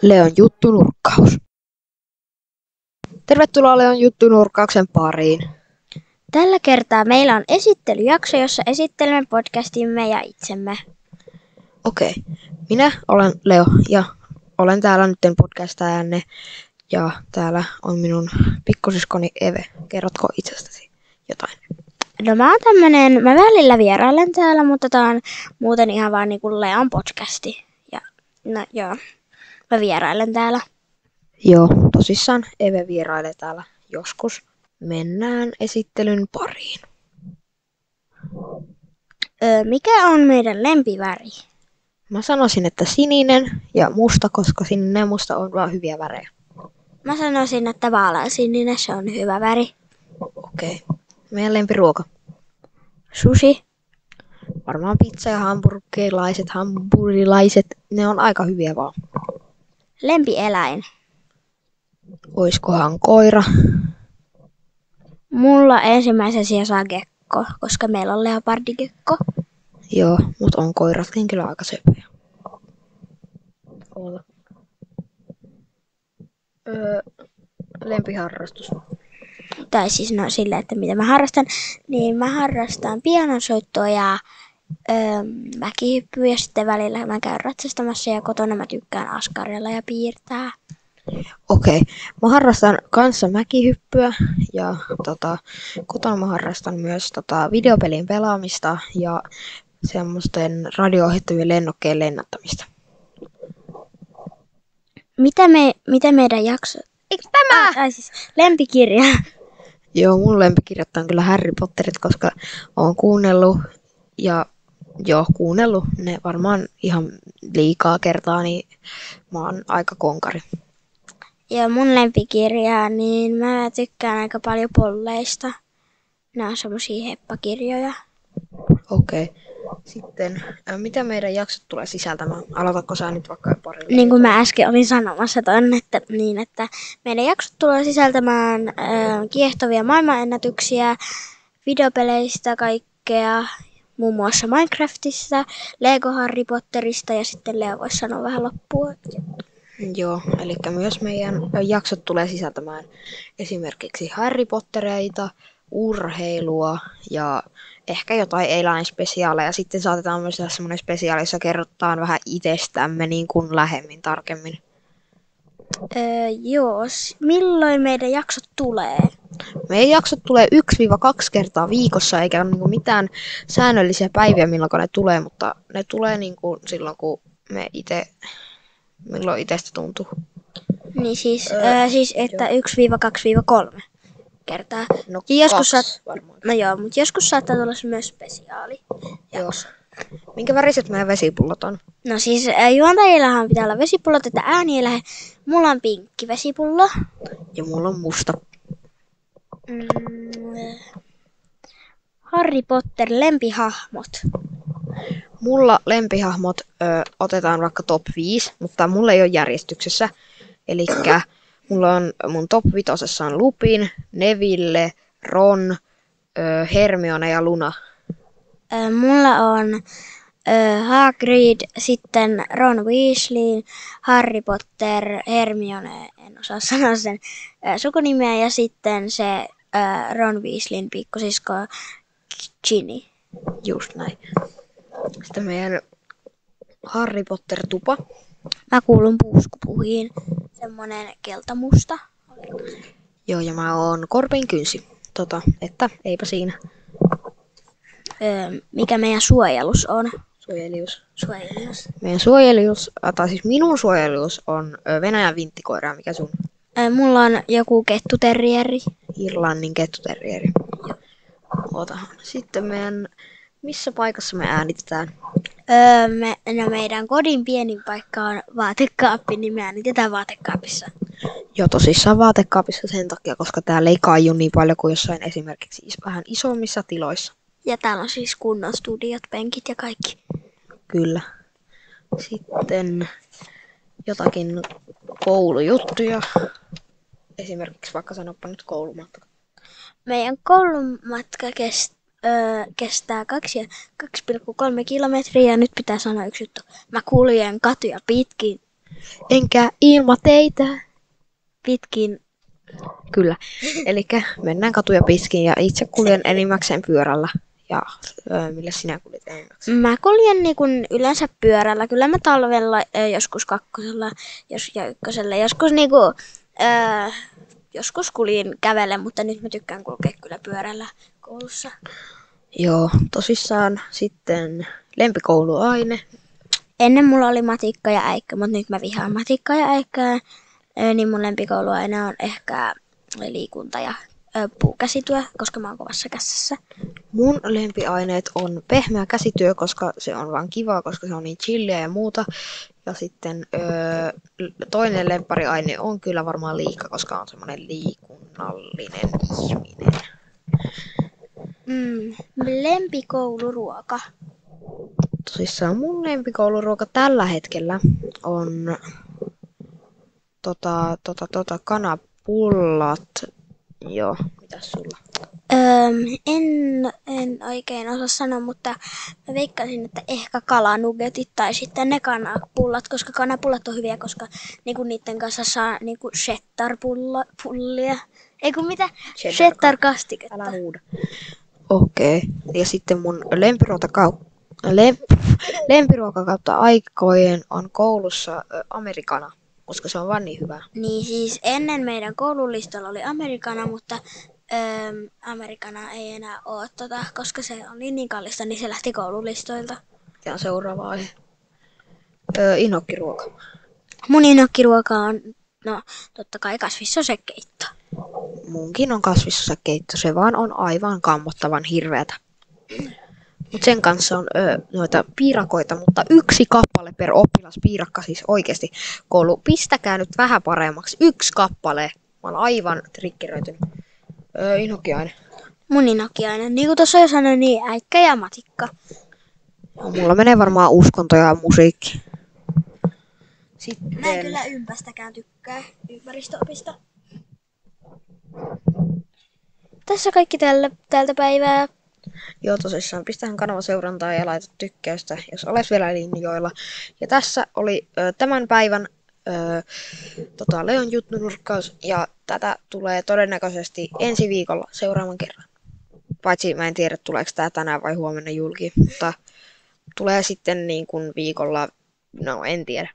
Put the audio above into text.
Leon juttunurkkaus. Tervetuloa Leon juttunurkkauksen pariin. Tällä kertaa meillä on esittelyjakso, jossa esittelemme podcastimme ja itsemme. Okei, minä olen Leo ja olen täällä nyt podcastajanne ja täällä on minun pikkusiskoni Eve. Kerrotko itsestäsi jotain? No mä välillä vierailen täällä, mutta tää on muuten ihan vaan niinku Leon podcasti. Ja no joo, mä vierailen täällä. Joo, tosissaan Eve vierailee täällä joskus. Mennään esittelyn pariin. Mikä on meidän lempiväri? Mä sanoisin, että sininen ja musta, koska sininen ja musta on vaan hyviä värejä. Mä sanoisin, että vaaleansininen, se on hyvä väri. Okei. Meidän lempiruoka. Sushi. Varmaan pizza ja hampurilaiset, ne on aika hyviä vaan. Lempieläin. Oiskohan koira? Mulla ensimmäisen sijaan saa gekko, koska meillä on leopardikekko. Joo, mutta on koiratkin kyllä aika söpöjä. Lempiharrastus. Tai siis no sille, että mitä mä harrastan. Niin mä harrastan pianonsoittoa ja mäkihyppyä ja sitten välillä mä käyn ratsastamassa ja kotona mä tykkään askarella ja piirtää. Okei, mä harrastan kanssa mäkihyppyä ja kotona mä harrastan myös videopelin pelaamista ja semmoisten radio-ohjattavien lennokkeen lennättämistä. Mitä meidän jakso? Eikö tämä? Siis lempikirja. Joo, mun lempikirjat on kyllä Harry Potterit, koska oon kuunnellut ne varmaan ihan liikaa kertaa, niin mä oon aika konkari. Ja mun lempikirja, niin mä tykkään aika paljon polleista. Nämä on semmosia heppakirjoja. Okei. Sitten, mitä meidän jaksot tulee sisältämään? Aloitatko sä nyt vaikka parilla? Niin kuin mä äsken olin sanomassa että meidän jaksot tulee sisältämään kiehtovia maailmanennätyksiä, videopeleistä kaikkea, muun muassa Minecraftista, Lego Harry Potterista ja sitten Leo voisi sanoa vähän loppua. Joo, eli myös meidän jaksot tulee sisältämään esimerkiksi Harry Pottereita, urheilua ja ehkä jotain eläinspesiaaleja. Sitten saatetaan myös tehdä semmoinen spesiaali, jossa kerrotaan vähän itsestämme niin kuin lähemmin, tarkemmin. Joo, milloin meidän jaksot tulee? Meidän jaksot tulee 1-2 kertaa viikossa, eikä ole niin mitään säännöllisiä päiviä, milloin ne tulee, mutta ne tulee niin kuin silloin, kun milloin itsestä tuntuu. Niin siis että 1-2-3 kertaa. No joskus 2 varmaan. No joo, mutta joskus saattaa tulla myös spesiaali. Joo. Minkä väriset meidän vesipullot on? No siis juontajillahan pitää olla vesipullot, että ääni ei lähde. Mulla on pinkki vesipullo. Ja mulla on musta. Harry Potter lempihahmot. Mulla lempihahmot otetaan vaikka top 5, mutta mulla ei ole järjestyksessä. Elikkä mulla on mun top 5 on Lupin, Neville, Ron, Hermione ja Luna. Mulla on Hagrid, sitten Ron Weasley, Harry Potter, Hermione, en osaa sanoa sen sukunimeä, ja sitten se Ron Weasleyn pikkusisko Ginny. Just näin. Sitten meidän Harry Potter-tupa. Mä kuulun puuskupuhiin, semmonen keltamusta. Joo, ja mä oon Korpin kynsi. Että eipä siinä. Mikä meidän suojelus on? Suojelius. Meidän minun suojelius on Venäjän vinttikoira, mikä sun? Mulla on joku kettuterrieri. Irlannin kettuterrieri. Sitten missä paikassa me äänitetään? Meidän kodin pienin paikka on vaatekaappi, niin me äänitetään vaatekaapissa. Joo, tosissaan vaatekaapissa sen takia, koska täällä ei kaiju niin paljon kuin jossain esimerkiksi vähän isommissa tiloissa. Ja täällä on siis kunnon studiot, penkit ja kaikki. Kyllä. Sitten jotakin koulujuttuja. Esimerkiksi vaikka sanoppa nyt koulumatka. Meidän koulumatka kestää 2,3 kilometriä ja nyt pitää sanoa yksi juttu. Mä kuljen katuja Enkä ilma teitä. pitkin. Kyllä. Eli mennään katuja pitkin ja itse kuljen enimmäkseen pyörällä. Ja millä sinä kuljet enimmäkseen? Mä kuljen niin kun yleensä pyörällä. Kyllä mä talvella joskus kakkosella ja ykkösellä. Joskus kuljin kävellen, mutta nyt mä tykkään kulkea kyllä pyörällä koulussa. Joo, tosissaan sitten lempikouluaine. Ennen mulla oli matikka ja äikkä, mutta nyt mä vihaan matikkaa ja äikkää. Niin mun lempikouluaine on ehkä liikunta ja puukäsityö, koska mä oon kovassa kässässä. Mun lempiaineet on pehmeä käsityö, koska se on vaan kivaa, koska se on niin chilliä ja muuta. Ja sitten toinen lemppariaine on kyllä varmaan liika, koska on semmoinen liikunnallinen ihminen. Lempikouluruoka. Tosissaan mun lempikouluruoka tällä hetkellä on kanapullat. Joo, mitäs sulla? En oikein osaa sanoa, mutta mä veikkaisin, että ehkä kalanugetit tai sitten ne kanapullat, koska kanapullat on hyviä, koska niinku niiden kanssa saa niinku shettar-pullia. Eikö mitä? Shettar-kastiketta. Älä huuda. Okei. Ja sitten mun lempiruoka kautta aikojen on koulussa americana, koska se on vaan niin hyvä. Niin siis ennen meidän koululistalla oli americana, mutta americana ei enää ole, koska se oli niin kallista, niin se lähti koululistoilta. Ja seuraava aihe. Inhokkiruoka. Mun inhokkiruoka on, totta kai kasvissosekeitto. Munkin on kasvissosekeitto, se vaan on aivan kammottavan hirveätä. Mut sen kanssa on noita piirakoita, mutta 1 kappale per oppilaspiirakka, siis oikeesti. Koulu, pistäkää nyt vähän paremmaksi. 1 kappale. Mä oon aivan triggeröitynyt. Inhokkiaine. Mun inhokkiaine, niin kuin tuossa jo sanoin, niin äikkä ja matikka. Mulla menee varmaan uskonto ja musiikki. Sitten... Mä en kyllä ympästäkään tykkää ympäristöopista. Tässä kaikki tältä päivää. Joo, tosissaan pistähän kanavan seurantaa ja laita tykkäystä, jos olet vielä linjoilla. Ja tässä oli tämän päivän Leon juttunurkkaus, ja tätä tulee todennäköisesti ensi viikolla seuraavan kerran. Paitsi mä en tiedä, tuleeko tää tänään vai huomenna julki, mutta tulee sitten niin kuin viikolla, no en tiedä.